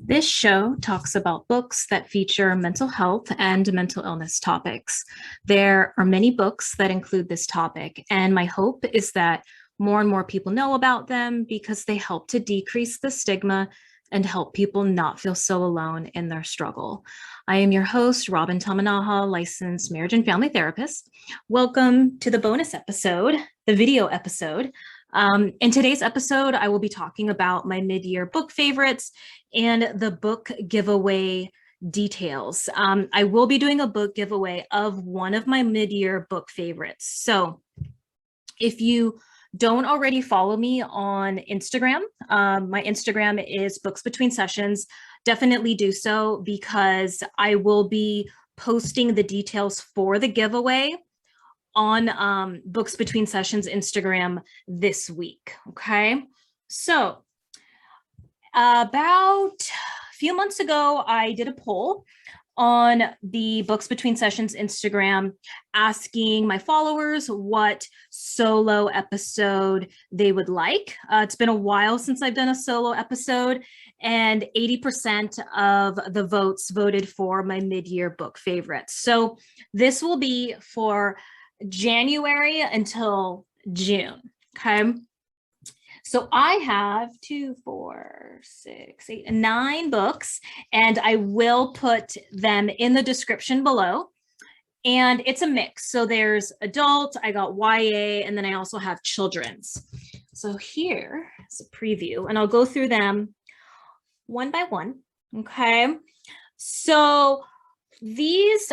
This show talks about books that feature mental health and mental illness topics. There are many books that include this topic, and my hope is that more and more people know about them because they help to decrease the stigma and help people not feel so alone in their struggle. I am your host, Robin Tamanaha, licensed marriage and family therapist. Welcome to the bonus episode, the video episode. In today's episode, I will be talking about my mid-year book favorites and the book giveaway details. I will be doing a book giveaway of one of my mid-year book favorites. So if you don't already follow me on Instagram, my Instagram is Books Between Sessions. Definitely do so because I will be posting the details for the giveaway on Books Between Sessions Instagram this week. Okay, so about a few months ago, I did a poll on the Books Between Sessions Instagram asking my followers what solo episode they would like. It's been a while since I've done a solo episode, and 80% of the votes voted for my mid-year book favorites. So this will be for January until June. Okay. So I have 9 books, and I will put them in the description below. And it's a mix. So there's adult, I got YA, and then I also have children's. So here is a preview, and I'll go through them one by one. Okay. So these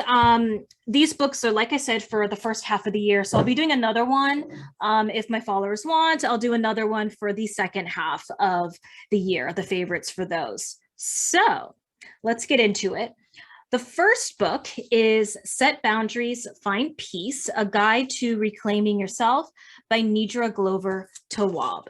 books are, like I said, for the first half of the year. So I'll be doing another one. If my followers want, I'll do another one for the second half of the year, the favorites for those. So let's get into it. The first book is Set Boundaries, Find Peace, A Guide to Reclaiming Yourself by Nidra Glover Tawwab.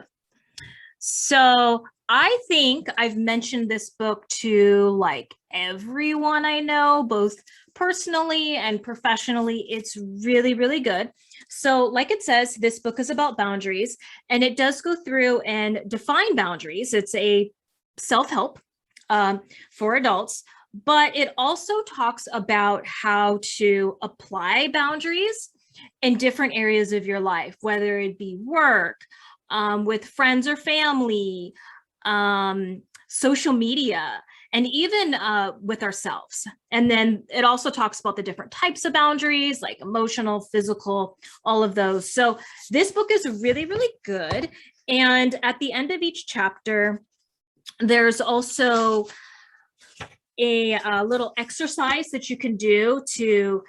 So I think I've mentioned this book to like everyone I know, both personally and professionally. It's really, really good. So like it says, this book is about boundaries, and it does go through and define boundaries. It's a self-help for adults, but it also talks about how to apply boundaries in different areas of your life, whether it be work, with friends or family, social media, and even with ourselves. And then it also talks about the different types of boundaries, like emotional, physical, all of those. So this book is really, really good. And at the end of each chapter, there's also a little exercise that you can do to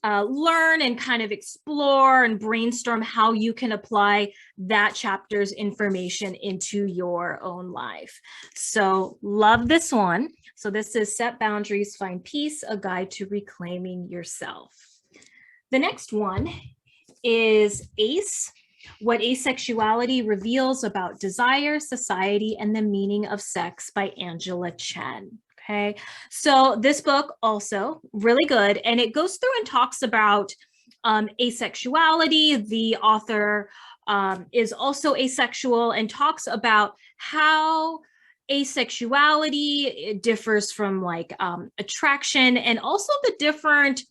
learn and kind of explore and brainstorm how you can apply that chapter's information into your own life. So love this one. So this is Set Boundaries, Find Peace, A Guide to Reclaiming Yourself. The next one is ACE, What Asexuality Reveals About Desire, Society, and the Meaning of Sex by Angela Chen. Okay, so this book also really good, and it goes through and talks about asexuality. The author is also asexual and talks about how asexuality differs from like attraction, and also the different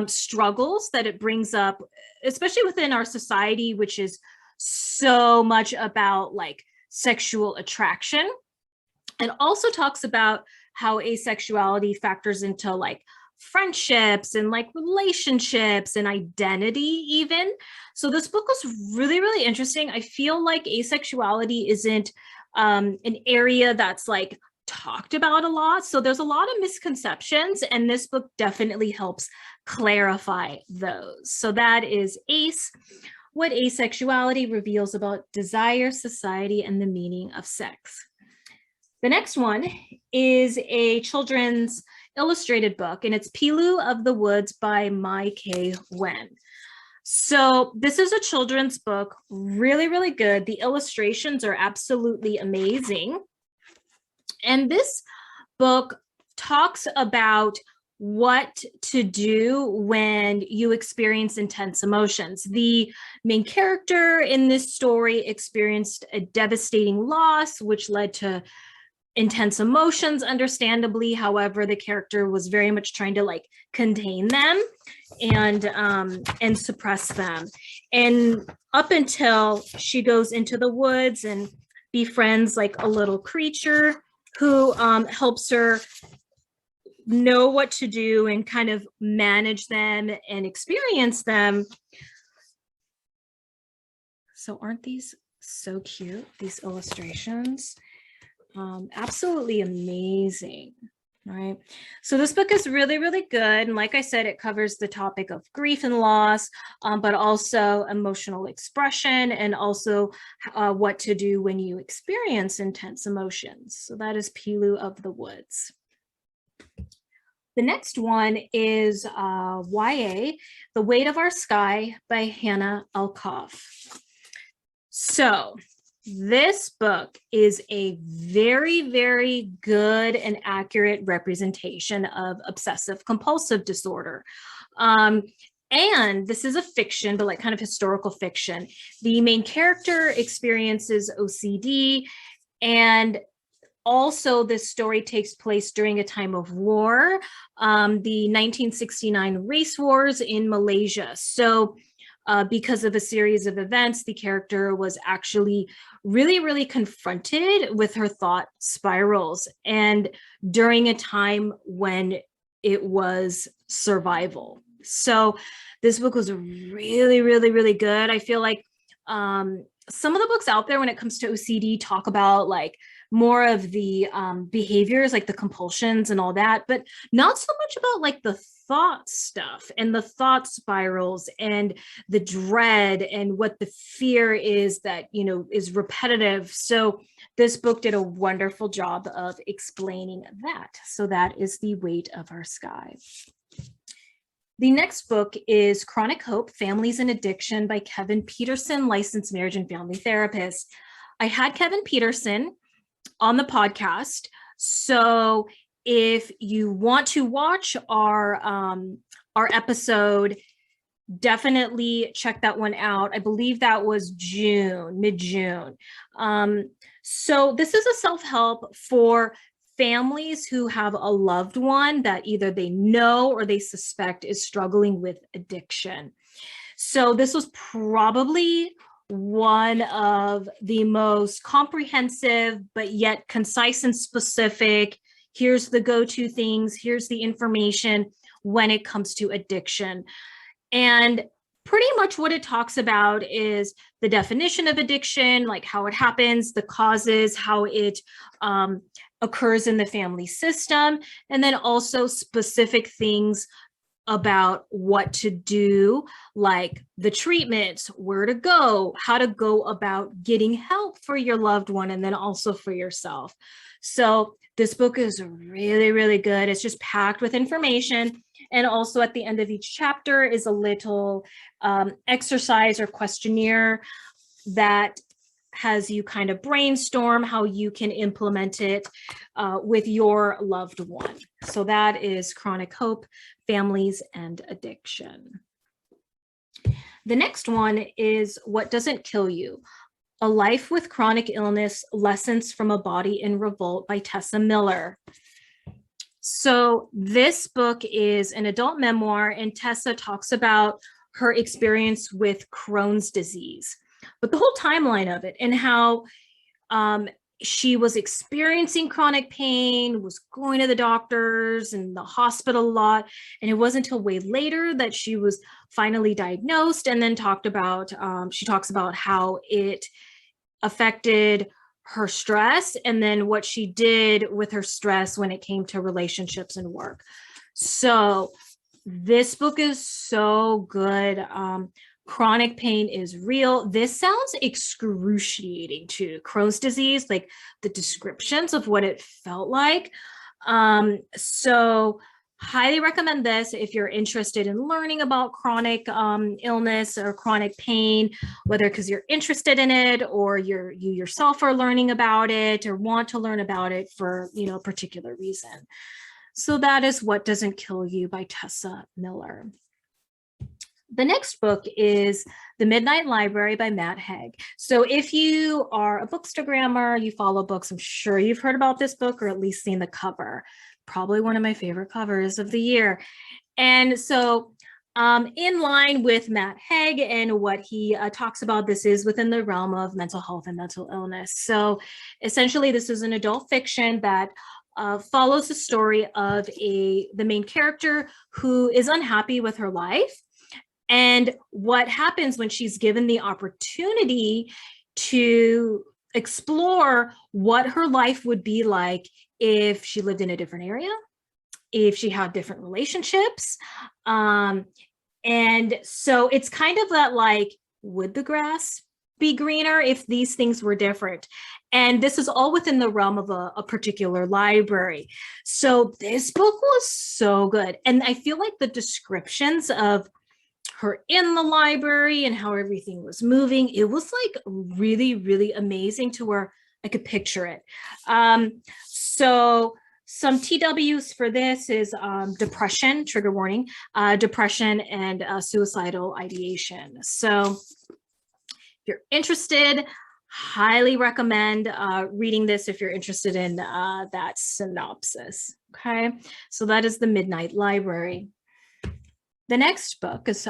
struggles that it brings up, especially within our society, which is so much about like sexual attraction. It also talks about how asexuality factors into like friendships and like relationships and identity even. So this book was really, really interesting. I feel like asexuality isn't an area that's like talked about a lot. So there's a lot of misconceptions, and this book definitely helps clarify those. So that is ACE, What Asexuality Reveals About Desire, Society, and the Meaning of Sex. The next one is a children's illustrated book, and it's Pilu of the Woods by Mai Nguyen. So this is a children's book, really, really good. The illustrations are absolutely amazing. And this book talks about what to do when you experience intense emotions. The main character in this story experienced a devastating loss, which led to intense emotions, understandably. However, the character was very much trying to like contain them and suppress them. And up until she goes into the woods and befriends like a little creature who helps her know what to do and kind of manage them and experience them. So aren't these so cute, these illustrations? Absolutely amazing, right? So this book is really, really good. And like I said, it covers the topic of grief and loss, but also emotional expression and also what to do when you experience intense emotions. So that is Pilu of the Woods. The next one is YA, The Weight of Our Sky by Hanna Alkaf. So this book is a very, very good and accurate representation of obsessive compulsive disorder. And this is a fiction, but like kind of historical fiction. The main character experiences OCD, and also this story takes place during a time of war, the 1969 race wars in Malaysia. So because of a series of events, the character was actually really, really confronted with her thought spirals, and during a time when it was survival. So this book was really, really, really good. I feel like some of the books out there when it comes to OCD talk about like more of the behaviors, like the compulsions and all that, but not so much about like the thought stuff and the thought spirals and the dread and what the fear is that, you know, is repetitive. So this book did a wonderful job of explaining that. So that is The Weight of Our Sky. The next book is Chronic Hope, Families and Addiction by Kevin Peterson, licensed marriage and family therapist. I had Kevin Peterson on the podcast. So if you want to watch our episode, definitely check that one out. I believe that was June, mid-June. So this is a self-help for families who have a loved one that either they know or they suspect is struggling with addiction. So this was probably one of the most comprehensive, but yet concise and specific. Here's the go-to things, here's the information when it comes to addiction. And pretty much what it talks about is the definition of addiction, like how it happens, the causes, how it occurs in the family system, and then also specific things about what to do, like the treatments, where to go, how to go about getting help for your loved one, and then also for yourself. So this book is really, really good. It's just packed with information. And also at the end of each chapter is a little exercise or questionnaire that has you kind of brainstorm how you can implement it with your loved one. So that is Chronic Hope, Families and Addiction. The next one is What Doesn't Kill You? A Life with Chronic Illness, Lessons from a Body in Revolt by Tessa Miller. So this book is an adult memoir, and Tessa talks about her experience with Crohn's disease, but the whole timeline of it and how she was experiencing chronic pain, was going to the doctors and the hospital a lot. And it wasn't until way later that she was finally diagnosed, and then she talks about how it affected her stress and then what she did with her stress when it came to relationships and work. So this book is so good. Chronic pain is real. This sounds excruciating too. Crohn's disease, like the descriptions of what it felt like. So highly recommend this if you're interested in learning about chronic illness or chronic pain, whether because you're interested in it or you yourself are learning about it or want to learn about it for, you know, a particular reason. So that is What Doesn't Kill You by Tessa Miller. The next book is The Midnight Library by Matt Haig. So if you are a bookstagrammer, you follow books, I'm sure you've heard about this book or at least seen the cover. Probably one of my favorite covers of the year. And so in line with Matt Haig and what he talks about, this is within the realm of mental health and mental illness. So essentially, this is an adult fiction that follows the story of the main character who is unhappy with her life. And what happens when she's given the opportunity to explore what her life would be like if she lived in a different area, if she had different relationships. And so it's kind of that like, would the grass be greener if these things were different? And this is all within the realm of a particular library. So this book was so good. And I feel like the descriptions of her in the library and how everything was moving, it was like really, really amazing to where I could picture it. So some TWs for this is depression, trigger warning, depression and suicidal ideation. So if you're interested, highly recommend reading this if you're interested in that synopsis. Okay, so that is The Midnight Library. The next book is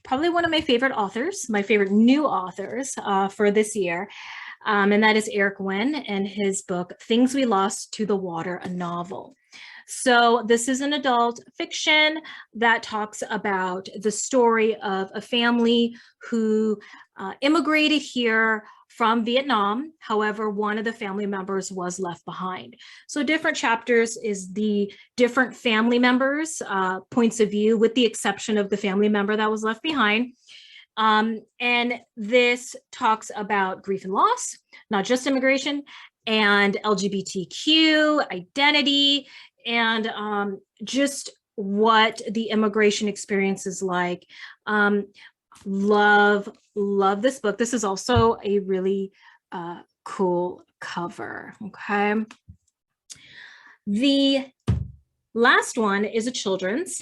probably one of my favorite authors, my favorite new authors for this year. And that is Eric Nguyen and his book, Things We Lost to the Water, a novel. So this is an adult fiction that talks about the story of a family who immigrated here from Vietnam. However, one of the family members was left behind. So different chapters is the different family members' points of view, with the exception of the family member that was left behind. And this talks about grief and loss, not just immigration, and LGBTQ identity, and just what the immigration experience is like. Love this book. This is also a really cool cover. Okay. The last one is a children's,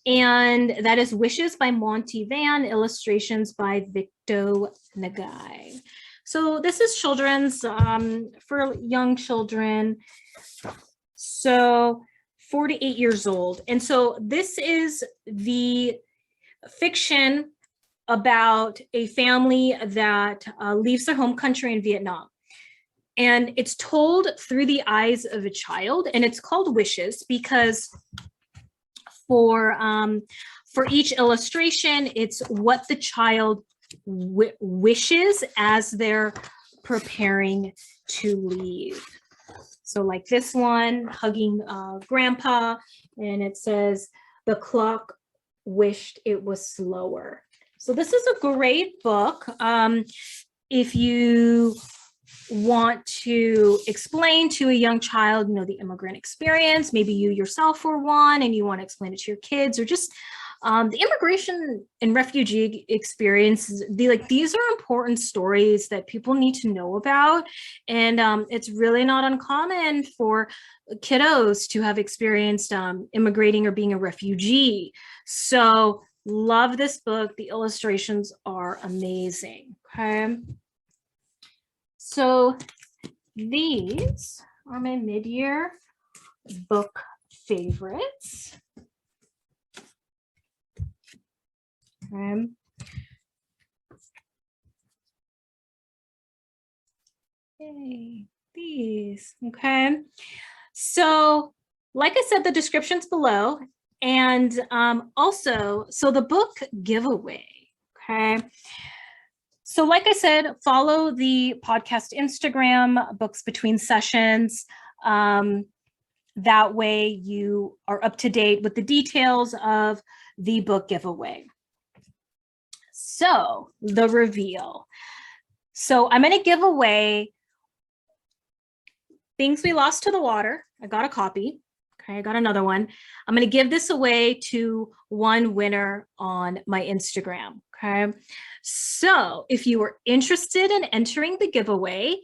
and that is Wishes by Monty Van, illustrations by Victor Nagai. So this is children's for young children. So 4 to 8 years old. And so this is the fiction about a family that leaves their home country in Vietnam. And it's told through the eyes of a child, and it's called Wishes because for each illustration, it's what the child wishes as they're preparing to leave. So like this one, hugging grandpa, and it says, the clock wished it was slower. So this is a great book. If you want to explain to a young child, you know, the immigrant experience, maybe you yourself were one and you want to explain it to your kids, or just the immigration and refugee experience, these are important stories that people need to know about. And it's really not uncommon for kiddos to have experienced immigrating or being a refugee. So love this book. The illustrations are amazing. Okay. So these are my mid-year book favorites. Yay, these. Okay. So like I said, the description's below. And also, so the book giveaway. Okay. So like I said, follow the podcast Instagram, Books Between Sessions. That way you are up to date with the details of the book giveaway. So the reveal. So I'm going to give away Things We Lost to the Water. I got a copy. Okay, I got another one. I'm going to give this away to one winner on my Instagram. Okay, so if you are interested in entering the giveaway,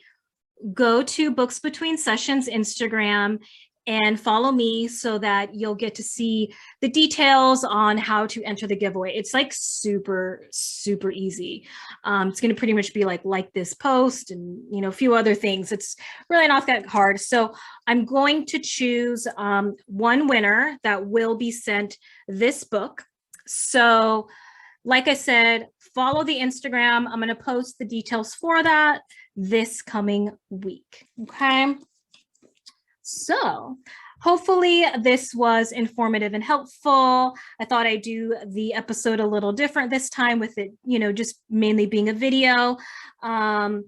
go to Books Between Sessions Instagram and follow me so that you'll get to see the details on how to enter the giveaway. It's like super, super easy. It's going to pretty much be like this post and, you know, a few other things. It's really not that hard. So I'm going to choose one winner that will be sent this book. So like I said, follow the Instagram. I'm going to post the details for that this coming week. Okay. So hopefully this was informative and helpful. I thought I'd do the episode a little different this time with it, you know, just mainly being a video. And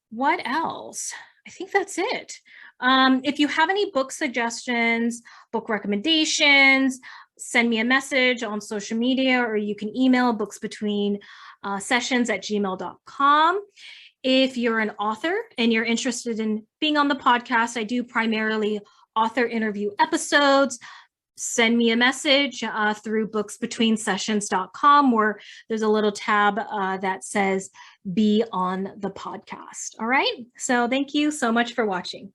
what else? I think that's it. If you have any book suggestions, book recommendations, send me a message on social media, or you can email booksbetweensessions@gmail.com. If you're an author and you're interested in being on the podcast, I do primarily author interview episodes. Send me a message through booksbetweensessions.com, where there's a little tab that says be on the podcast. All right. So thank you so much for watching.